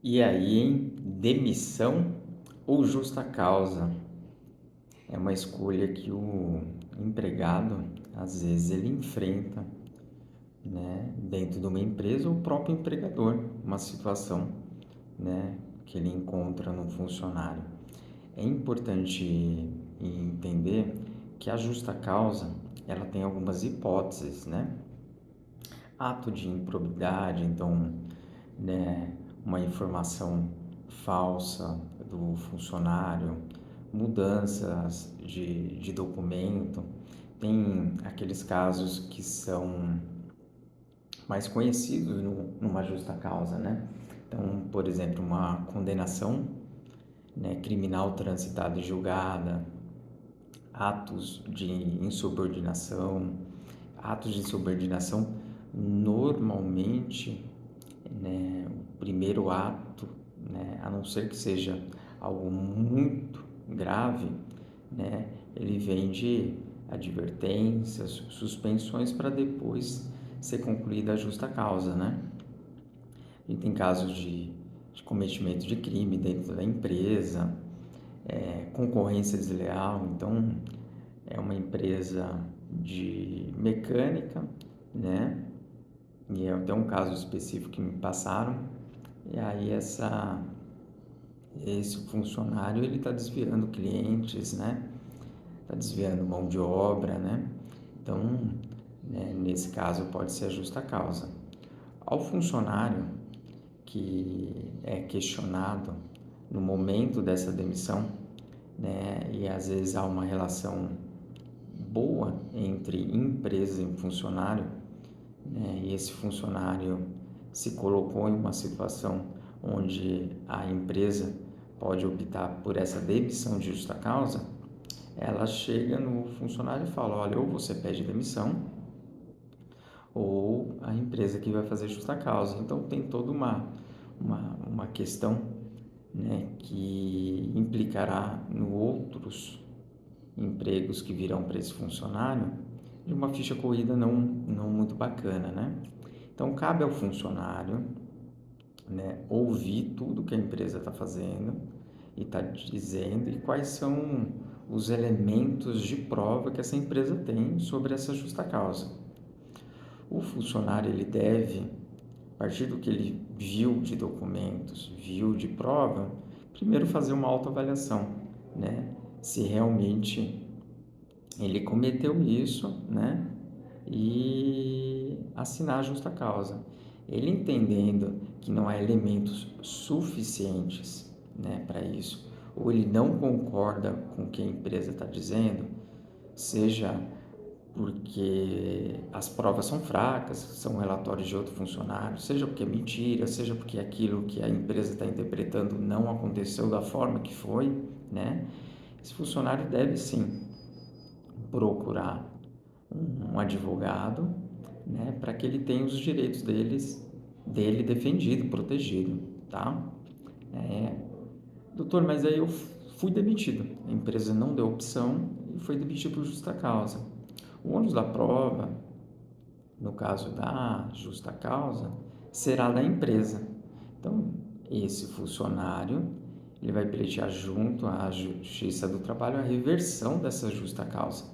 E aí, hein? Demissão ou justa causa? É uma escolha que o empregado, às vezes, ele enfrenta, né? Dentro de uma empresa, ou o próprio empregador, uma situação, né? Que ele encontra no funcionário. É importante entender que a justa causa, ela tem algumas hipóteses, né? Ato de improbidade, então, né, uma informação falsa do funcionário, mudanças de documento. Tem aqueles casos que são mais conhecidos numa justa causa, né? Então, por exemplo, uma condenação, né, criminal transitada e julgada, atos de insubordinação. Atos de insubordinação, normalmente, né, o primeiro ato, né, a não ser que seja algo muito grave, né, ele vem de advertências, suspensões para depois ser concluída a justa causa, né? E tem casos de cometimento de crime dentro da empresa, concorrência desleal. Então, é uma empresa de mecânica, né? E é até um caso específico que me passaram. E aí esse funcionário ele está desviando clientes, né? Está desviando mão de obra, né? Então, né, nesse caso pode ser a justa causa. Ao funcionário que é questionado no momento dessa demissão, né? E às vezes há uma relação boa entre empresa e funcionário, né? E esse funcionário se colocou em uma situação onde a empresa pode optar por essa demissão de justa causa. Ela chega no funcionário e fala: olha, ou você pede demissão ou a empresa que vai fazer justa causa. Então tem toda uma questão, né, que implicará no outros empregos que virão para esse funcionário, de uma ficha corrida não muito bacana, né? Então cabe ao funcionário, né, ouvir tudo que a empresa está fazendo e está dizendo, e quais são os elementos de prova que essa empresa tem sobre essa justa causa. O funcionário ele deve, a partir do que ele viu de documentos, viu de prova, primeiro fazer uma autoavaliação, né? Se realmente ele cometeu isso, né? E assinar a justa causa. Ele entendendo que não há elementos suficientes, né, para isso, ou ele não concorda com o que a empresa está dizendo, seja porque as provas são fracas, são relatórios de outro funcionário, seja porque é mentira, seja porque aquilo que a empresa está interpretando não aconteceu da forma que foi, né? Esse funcionário deve sim procurar um advogado, né, para que ele tenha os direitos dele defendido, protegido, tá? É, doutor, mas aí eu fui demitido. A empresa não deu opção e foi demitido por justa causa. O ônus da prova, no caso da justa causa, será da empresa. Então, esse funcionário ele vai pleitear junto à Justiça do Trabalho a reversão dessa justa causa.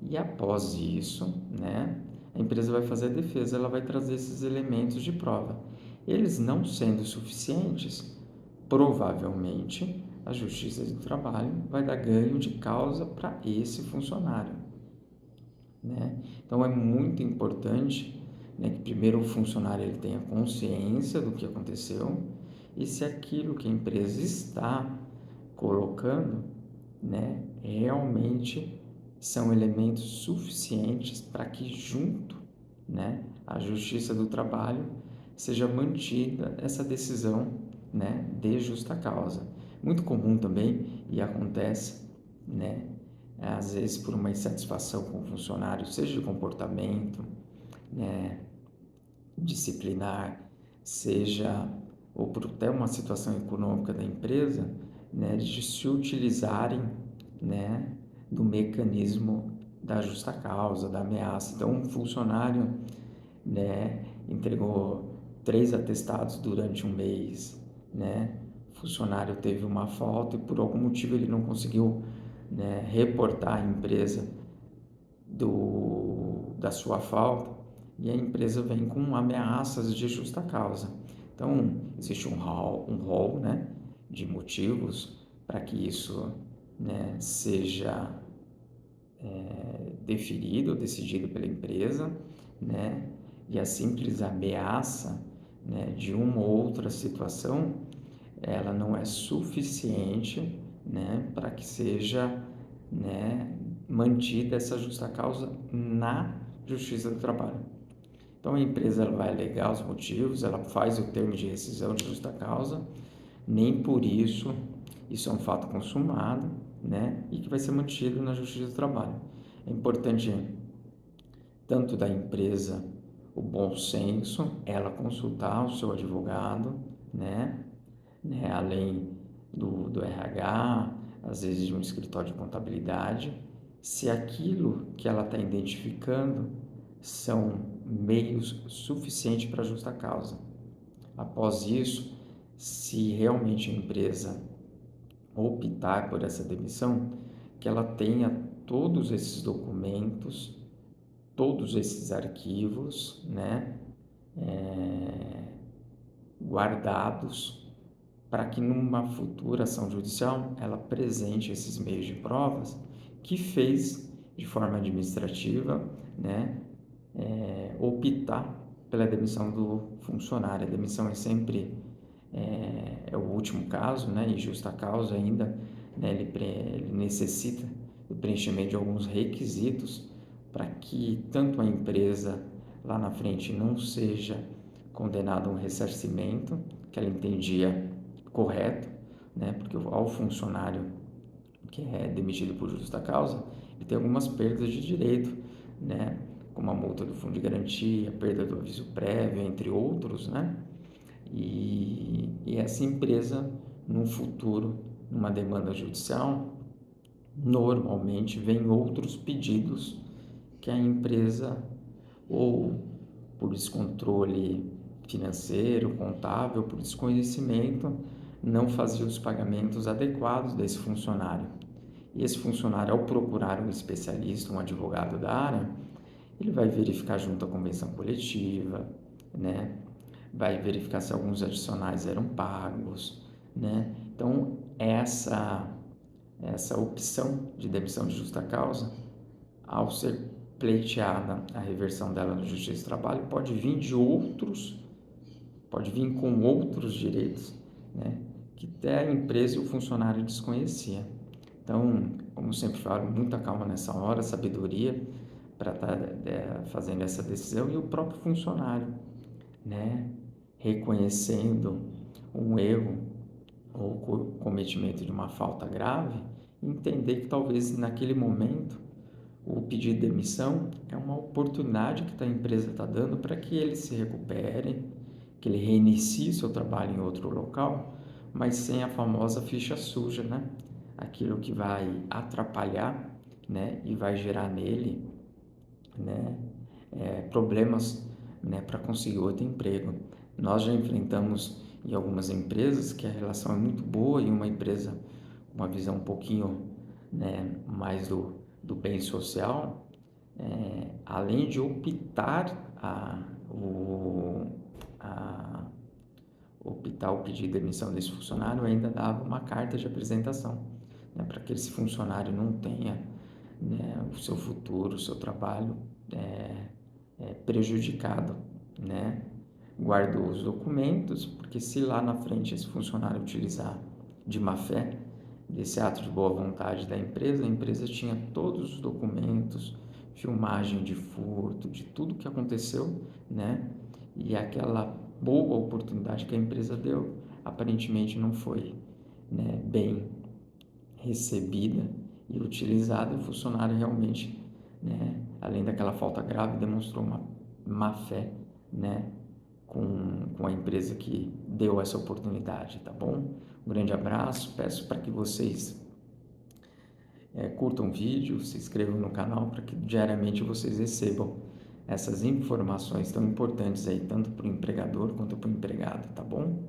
E após isso, né, a empresa vai fazer a defesa, ela vai trazer esses elementos de prova. Eles não sendo suficientes, provavelmente a Justiça do Trabalho vai dar ganho de causa para esse funcionário, né? Então é muito importante, né, que primeiro o funcionário ele tenha consciência do que aconteceu e se aquilo que a empresa está colocando, né, realmente são elementos suficientes para que junto, né, à Justiça do Trabalho seja mantida essa decisão, né, de justa causa. Muito comum também e acontece, né, às vezes por uma insatisfação com o funcionário, seja de comportamento, né, disciplinar, seja ou por até uma situação econômica da empresa, né, de se utilizarem, né, do mecanismo da justa causa, da ameaça. Então, um funcionário, né, entregou 3 atestados durante um mês, né, o funcionário teve uma falta e por algum motivo ele não conseguiu, né, reportar à empresa da sua falta, e a empresa vem com ameaças de justa causa. Então, existe um rol, né, de motivos para que isso, né, seja deferido ou decidido pela empresa, né, e a simples ameaça, né, de uma ou outra situação, ela não é suficiente, né, para que seja, né, mantida essa justa causa na Justiça do Trabalho. Então a empresa ela vai alegar os motivos, ela faz o termo de rescisão de justa causa, nem por isso isso é um fato consumado, né, e que vai ser mantido na Justiça do Trabalho. É importante tanto da empresa o bom senso, ela consultar o seu advogado, né, além do RH, às vezes de um escritório de contabilidade, se aquilo que ela está identificando são meios suficientes para justa causa. Após isso, se realmente a empresa optar por essa demissão, que ela tenha todos esses documentos, todos esses arquivos, né, guardados para que numa futura ação judicial ela apresente esses meios de provas que fez de forma administrativa, né, optar pela demissão do funcionário. A demissão é sempre o último caso, né, e justa causa ainda, né, ele necessita do preenchimento de alguns requisitos para que tanto a empresa lá na frente não seja condenada a um ressarcimento que ela entendia correto, né, porque ao funcionário que é demitido por justa causa, ele tem algumas perdas de direito, né, como a multa do fundo de garantia, perda do aviso prévio, entre outros, né, e essa empresa, no futuro, numa demanda judicial, normalmente vem outros pedidos que a empresa, ou por descontrole financeiro, contábil, por desconhecimento, não fazia os pagamentos adequados desse funcionário. E esse funcionário, ao procurar um especialista, um advogado da área, ele vai verificar junto à convenção coletiva, né? Vai verificar se alguns adicionais eram pagos, né? Então, essa opção de demissão de justa causa, ao ser pleiteada a reversão dela na Justiça do Trabalho, pode vir com outros direitos, né, que até a empresa e o funcionário desconhecia. Então, como sempre falo, muita calma nessa hora, sabedoria para estar fazendo essa decisão, e o próprio funcionário, né, reconhecendo um erro ou cometimento de uma falta grave, entender que talvez naquele momento o pedido de demissão é uma oportunidade que a empresa está dando para que ele se recupere, que ele reinicie seu trabalho em outro local, mas sem a famosa ficha suja, né? Aquilo que vai atrapalhar, né? E vai gerar nele, né? Problemas, né? Para conseguir outro emprego. Nós já enfrentamos em algumas empresas que a relação é muito boa, e uma empresa com uma visão um pouquinho, né, mais do bem social, além de optar optar o pedido de demissão desse funcionário, ainda dava uma carta de apresentação, né, para que esse funcionário não tenha, né, o seu futuro, o seu trabalho prejudicado, né? Guardou os documentos, porque se lá na frente esse funcionário utilizar de má fé desse ato de boa vontade da empresa, a empresa tinha todos os documentos, filmagem de furto, de tudo que aconteceu, né? E aquela boa oportunidade que a empresa deu, aparentemente não foi, né, bem recebida e utilizada. O funcionário realmente, né, além daquela falta grave, demonstrou uma má fé, né, com a empresa que deu essa oportunidade, tá bom? Um grande abraço, peço para que vocês curtam o vídeo, se inscrevam no canal para que diariamente vocês recebam essas informações tão importantes aí, tanto para o empregador quanto para o empregado, tá bom?